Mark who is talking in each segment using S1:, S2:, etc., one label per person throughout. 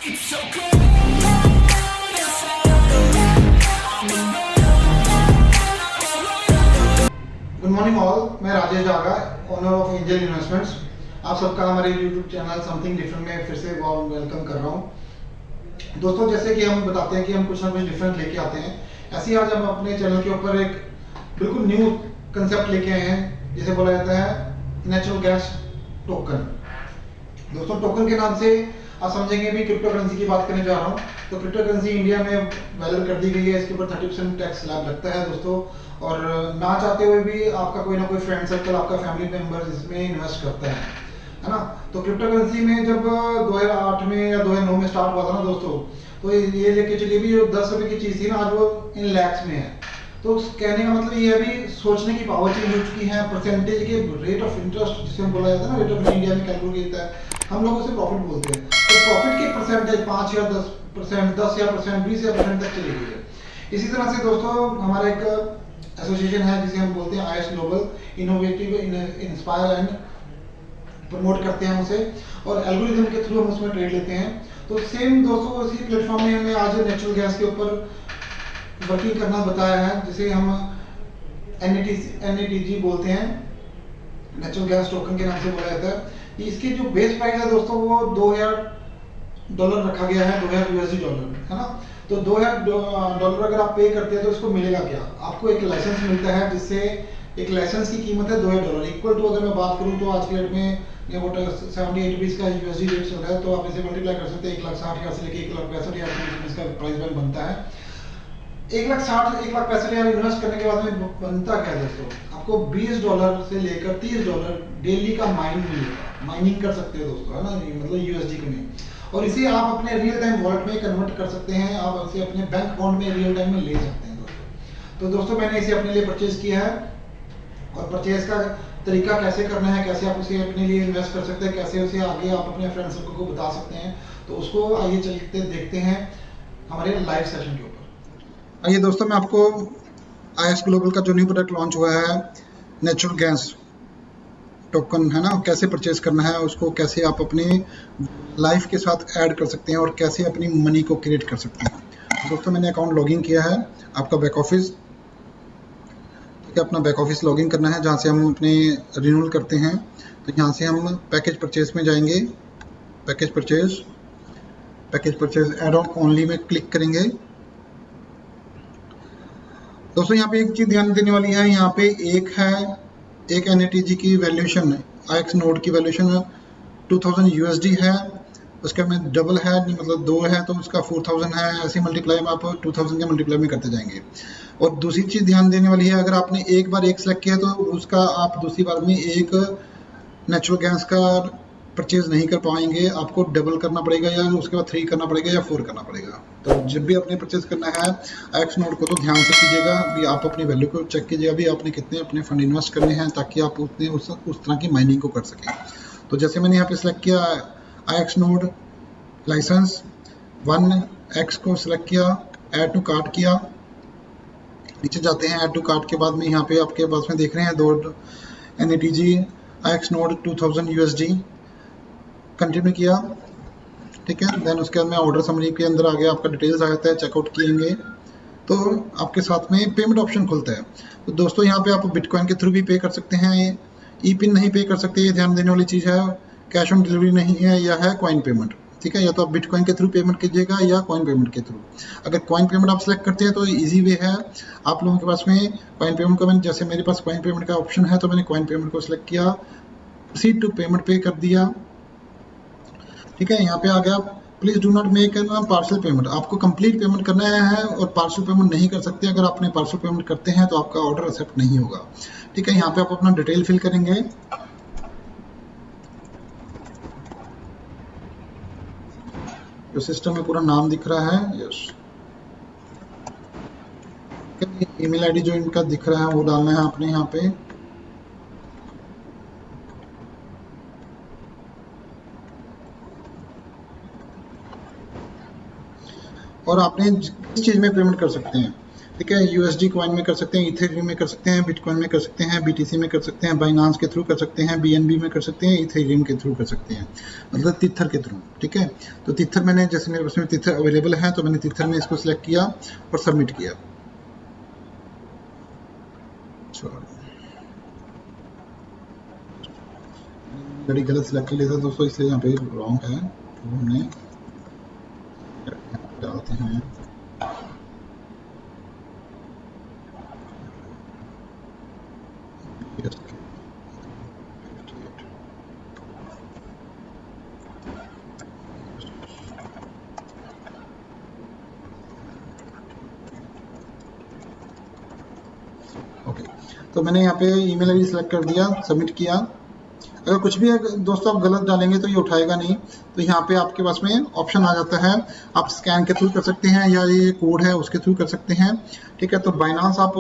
S1: Good morning all, मैं राजेश जागा, owner of angel investments. आप सबका हमारे यूट्यूब चैनल समथिंग डिफरेंट में फिर से वेलकम कर रहा हूँ। दोस्तों, जैसे कि हम बताते हैं कि हम कुछ ना कुछ डिफरेंट लेके आते हैं, ऐसे ही आज हम अपने चैनल के ऊपर एक बिल्कुल न्यू कंसेप्ट लेके आए हैं, जिसे बोला जाता है नेचुरल गैस टोकन। दोस्तों, टोकन के नाम से आप समझेंगे भी क्रिप्टो करेंसी की बात करने जा रहा हूँ। तो क्रिप्टो करेंसी इंडिया में वैलिड कर दी गई है, इसके ऊपर 30% टैक्स स्लैब लगता है दोस्तों। और ना चाहते हुए भी आपका कोई ना कोई फ्रेंड सर्कल, आपका फैमिली मेंबर इसमें इन्वेस्ट करता है ना। तो क्रिप्टो करेंसी में जब 2008 में या 2009 में स्टार्ट हुआ था ना दोस्तों, तो ये लेके चलिए भी जो 10 रुपए की चीज़ थी ना, आज वो इन लैक्स में है। तो कहने का मतलब ये है भी सोचने की पावर चेंज हो चुकी है। परसेंटेज के रेट ऑफ इंटरेस्ट जिसे हम बोला जाता है ना, रेट ऑफ इंडिया में कैलकुलेट होता है, हम लोग उसे प्रॉफिट बोलते हैं। तो प्रॉफिट की परसेंटेज 5 या 10%, 10 या परसेंट, 20 या परसेंट तक चली गई है। इसी तरह से दोस्तों, हमारा एक एसोसिएशन है जिसे हम बोलते हैं IS global, innovative, inspire and promote करते हैं उसे, और एल्गोरिथम के थ्रू हम उसमें ट्रेड लेते हैं। तो सेम दोस्तों, उसी प्लेटफॉर्म में हमें आज नेचुरल गैस के ऊपर वर्किंग करना बताया है, जिसे हम NATG बोलते हैं, नेचुरल गैस टोकन के नाम से बोला जाता है। इसकी जो बेस प्राइस है दोस्तों, वो $2000 रखा गया है, $2000 है ना। तो $2000 अगर आप पे करते हैं तो इसको मिलेगा क्या? आपको एक लाइसेंस मिलता है, जिससे एक लाइसेंस की कीमत है $2000, इक्वल टू अगर मैं बात करूं तो आज के डेट में ये 78 रुपीज़ का USD रेट चल रहा है। तो आप इसे मल्टीप्लाई कर सकते हैं, 1,60,000 से लेकर 1,65,000 इसका प्राइस बैंड बनता है। 1,60,000 1,65,000 इन्वेस्ट करने के बाद में बनता क्या है दोस्तों? आपको $20 से लेकर $30 डेली का माइनिंग कर सकते हो दोस्तों, है ना, मतलब USD में। और इसे आप अपने रियल टाइम वॉलेट में कन्वर्ट कर सकते हैं, आप इसे अपने बैंक अकाउंट में रियल टाइम में ले सकते हैं दोस्तों। तो दोस्तों, मैंने इसे अपने लिए परचेज किया है, और परचेज का तरीका कैसे करना है, कैसे आप उसे अपने लिए इन्वेस्ट कर सकते हैं, कैसे उसे आगे आप अपने फ्रेंड सर्कल को बता सकते हैं, तो उसको आइए चलते देखते हैं हमारे लाइव सेशन के ऊपर। आइए दोस्तों, मैं आपको आईएस ग्लोबल का जो न्यू प्रोडक्ट लॉन्च हुआ है, नेचुरल गैस टोकन, है ना, कैसे परचेज करना है उसको, कैसे आप अपनी लाइफ के साथ ऐड कर सकते हैं, और कैसे अपनी मनी को क्रिएट कर सकते हैं। दोस्तों, मैंने अकाउंट लॉगिन किया है, आपका बैक ऑफिस, ठीक है, अपना बैक ऑफिस लॉगिन करना है, जहाँ से हम अपने रिन्यूअल करते हैं। तो यहाँ से हम पैकेज परचेज में जाएंगे, package purchase add on only में क्लिक करेंगे। दोस्तों, यहाँ पे एक चीज़ ध्यान देने वाली है, यहाँ पे एक NATG की वैल्यूएशन, IX नोड की वैल्यूएशन 2000 USD है, उसके में डबल है, मतलब 2 है तो उसका 4000 है। ऐसे मल्टीप्लाई में आप 2000 के मल्टीप्लाई में करते जाएंगे। और दूसरी चीज़ ध्यान देने वाली है, अगर आपने एक बार एक सेलेक्ट किया तो उसका आप दूसरी बार में एक नेचुरल गैस का परचेज नहीं कर पाएंगे, आपको डबल करना पड़ेगा, या उसके बाद 3 करना पड़ेगा, या 4 करना पड़ेगा। तो जब भी आपने परचेज करना है IX नोड को, तो ध्यान से कीजिएगा भी, आप अपनी वैल्यू को चेक कीजिएगा भी आपने कितने अपने फंड इन्वेस्ट करने हैं, ताकि आप उतने उस तरह की माइनिंग को कर सकें। तो जैसे मैंने यहाँ पे सिलेक्ट किया IX नोड लाइसेंस 1X को सिलेक्ट किया, ऐड टू कार्ट किया, नीचे जाते हैं, ऐड टू कार्ट के बाद में यहाँ पे आपके पास में देख रहे हैं 2 NATG IX node 2000 USD, continue किया, ठीक है। देन उसके बाद में ऑर्डर समरी के अंदर आ गया, आपका डिटेल्स आ जाता है, चेकआउट किएंगे तो आपके साथ में पेमेंट ऑप्शन खुलता है। तो दोस्तों, यहाँ पे आप बिटकॉइन के थ्रू भी पे कर सकते हैं, ई-पिन नहीं पे कर सकते, ये ध्यान देने वाली चीज़ है। कैश ऑन डिलीवरी नहीं है, या है कॉइन पेमेंट, ठीक है। या तो आप बिटकॉइन के थ्रू पेमेंट कीजिएगा, या कॉइन पेमेंट के थ्रू। अगर कॉइन पेमेंट आप सेलेक्ट करते हैं तो ईजी वे है आप लोगों के पास में कॉइन पेमेंट का। जैसे मेरे पास कॉइन पेमेंट का ऑप्शन है, तो मैंने कॉइन पेमेंट को सिलेक्ट किया, प्रोसीड टू पेमेंट पे कर दिया, ठीक है। यहाँ पे आ गया, please do not make an parcel payment, आपको कंप्लीट पेमेंट करना है, और पार्सल पेमेंट नहीं कर सकते। अगर आपने पार्सल पेमेंट करते हैं तो आपका ऑर्डर एक्सेप्ट नहीं होगा, ठीक है। यहाँ पे आप अपना डिटेल फिल करेंगे, जो सिस्टम में पूरा नाम दिख रहा है, यस, ईमेल आईडी जो इनका दिख रहा है वो डालना है आपने यहाँ पे, और आपने किस चीज़ में पेमेंट कर सकते हैं। ठीक है। यूएसडी कॉइन में कर सकते हैं, इथेरियम में कर सकते हैं, बिटकॉइन में कर सकते हैं, बीटीसी में कर सकते हैं, बाइनांस के थ्रू कर सकते हैं, बीएनबी में कर सकते हैं, इथेरियम के थ्रू कर सकते हैं, मतलब तिथर के थ्रू। ठीक है। तो तिथर मैंने, जैसे मेरे पास में तिथर अवेलेबल है तो मैंने तिथर में इसको सिलेक्ट किया और सबमिट किया। घड़ी गलत सिलेक्ट कर लेता दोस्तों, इसलिए यहाँ पे रॉन्ग है। तो हमने डालते हैं ओके। तो मैंने यहाँ पे ईमेल आईडी सेलेक्ट कर दिया, सबमिट किया। अगर कुछ भी दोस्तों आप गलत डालेंगे तो ये उठाएगा नहीं। तो यहाँ पे आपके पास में ऑप्शन आ जाता है, आप स्कैन के थ्रू कर सकते हैं या ये कोड है उसके थ्रू कर सकते हैं। ठीक है। तो बाइनांस आप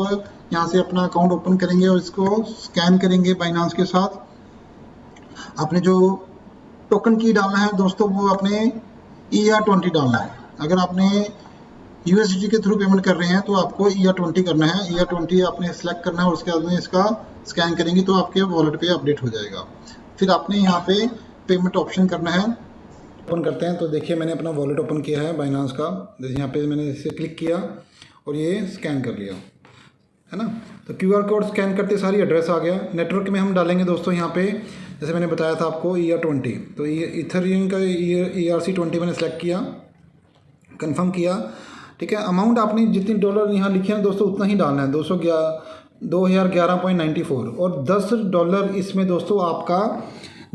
S1: यहाँ से अपना अकाउंट ओपन करेंगे और इसको स्कैन करेंगे बाइनांस के साथ। आपने जो टोकन की डालना है दोस्तों वो आपने ER20 डालना है। अगर आपने USDT के थ्रू पेमेंट कर रहे हैं तो आपको ER20 करना है। ER20 आपने सेलेक्ट करना है और उसके बाद में इसका स्कैन करेंगे तो आपके वॉलेट पे अपडेट हो जाएगा। फिर आपने यहाँ पे पेमेंट ऑप्शन करना है। ओपन करते हैं तो देखिए मैंने अपना वॉलेट ओपन किया है बाइनांस का। जैसे यहाँ पे मैंने इसे क्लिक किया और ये स्कैन कर लिया, है ना। तो QR कोड स्कैन करते सारी एड्रेस आ गया। नेटवर्क में हम डालेंगे दोस्तों यहाँ पे, जैसे मैंने बताया था आपको ER20। तो ये इथेरियम का ERC20 मैंने सेलेक्ट किया, कंफर्म किया। ठीक है। अमाउंट आपने जितनी डॉलर यहाँ लिखे हैं दोस्तों उतना ही डालना है, 2011.94 और $10 इसमें दोस्तों आपका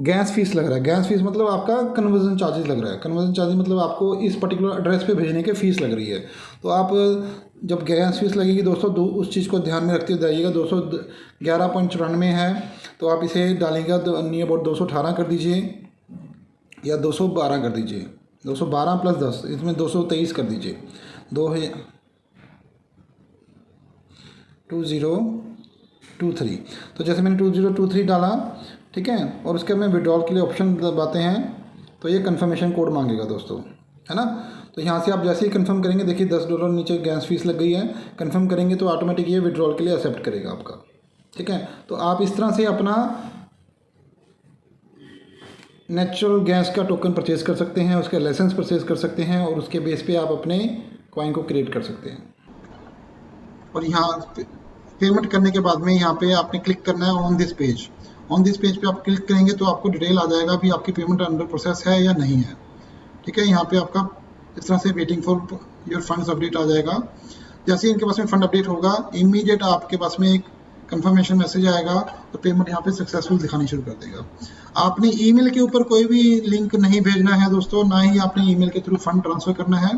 S1: गैस फीस लग रहा है। गैस फीस मतलब आपका कन्वर्जन चार्जेस लग रहा है। कन्वर्जन चार्जेस मतलब आपको इस पर्टिकुलर एड्रेस पे भेजने के फीस लग रही है। तो आप जब गैस फीस लगेगी दोस्तों उस चीज़ को ध्यान में रखते हुए जाइएगा। 211.94 है तो आप इसे डालेंगे नियर अबाउट 218 कर दीजिए या 212 कर दीजिए। 212 + 10 इसमें 223 कर दीजिए। 2023। तो जैसे मैंने 2023 डाला, ठीक है। और उसके में विड्रॉल के लिए ऑप्शन दबाते हैं तो ये कंफर्मेशन कोड मांगेगा दोस्तों, है ना। तो यहाँ से आप जैसे ही कंफर्म करेंगे, देखिए $10 नीचे गैस फीस लग गई है। कंफर्म करेंगे तो ऑटोमेटिक ये विड्रॉल के लिए एक्सेप्ट करेगा आपका। ठीक है। तो आप इस तरह से अपना नेचुरल गैस का टोकन परचेज कर सकते हैं, उसके लाइसेंस परचेज कर सकते हैं और उसके बेस पे आप अपने कॉइन को क्रिएट कर सकते हैं। और यहाँ पेमेंट करने के बाद में यहाँ पे आपने क्लिक करना है on this page. On this page पे आप क्लिक करेंगे तो आपको डिटेल आ जाएगा भी आपकी पेमेंट अंडर प्रोसेस है या नहीं है। ठीक है। यहाँ पे आपका इस तरह से waiting for your funds update आ जाएगा। जैसे ही इनके पास में फंड अपडेट होगा इमीडिएट आपके पास में एक कंफर्मेशन मैसेज आएगा तो पेमेंट यहाँ पे सक्सेसफुल दिखानी शुरू कर देगा। आपने ईमेल के ऊपर कोई भी लिंक नहीं भेजना है दोस्तों, ना ही आपने ईमेल के थ्रू फंड ट्रांसफर करना है।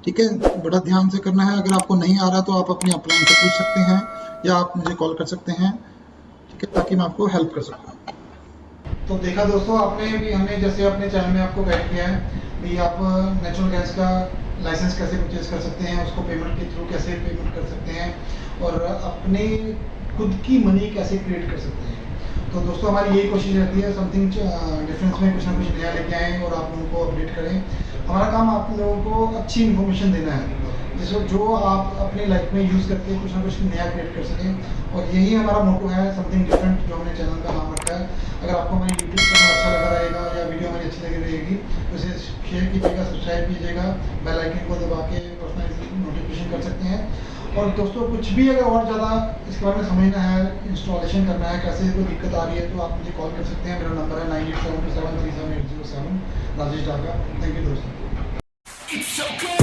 S1: ठीक है। बड़ा ध्यान से करना है। अगर आपको नहीं आ रहा तो आप अपने अपलाइन से पूछ सकते हैं या आप मुझे कॉल कर सकते हैं, ठीक है, ताकि मैं आपको हेल्प कर सकूँ। तो देखा दोस्तों आपने भी, हमने जैसे अपने चैनल में आपको गाइड किया है भी आप नेचुरल गैस का लाइसेंस कैसे परचेज कर सकते हैं, उसको पेमेंट के थ्रू कैसे पेमेंट कर सकते हैं और अपने खुद की मनी कैसे क्रिएट कर सकते हैं। तो दोस्तों हमारी यही कोशिश रहती है समथिंग डिफरेंस में कुछ ना कुछ नया लेके आएँ और आप लोगों को अपडेट करें। हमारा काम आप लोगों को अच्छी इन्फॉर्मेशन देना है जिसको जो आप अपनी लाइफ में यूज़ करके कुछ ना कुछ नया क्रिएट कर सकें। और यही हमारा मोटो है, समथिंग डिफरेंट, जो हमने चैनल का नाम रखा है। अगर आपको हमारी यूट्यूब चैनल अच्छा लगा रहेगा या वीडियो हमारी अच्छी लगी रहेगी तो इसे शेयर कीजिएगा, सब्सक्राइब कीजिएगा, बेल आइकन को दबा के नोटिफिकेशन कर सकते हैं। और दोस्तों कुछ भी अगर और ज़्यादा इसके बारे में समझना है, इंस्टॉलेशन करना है, कैसे कोई दिक्कत आ रही है तो आप मुझे कॉल कर सकते हैं। मेरा नंबर है 9872737807 राजेश डागा। थैंक यू दोस्तों।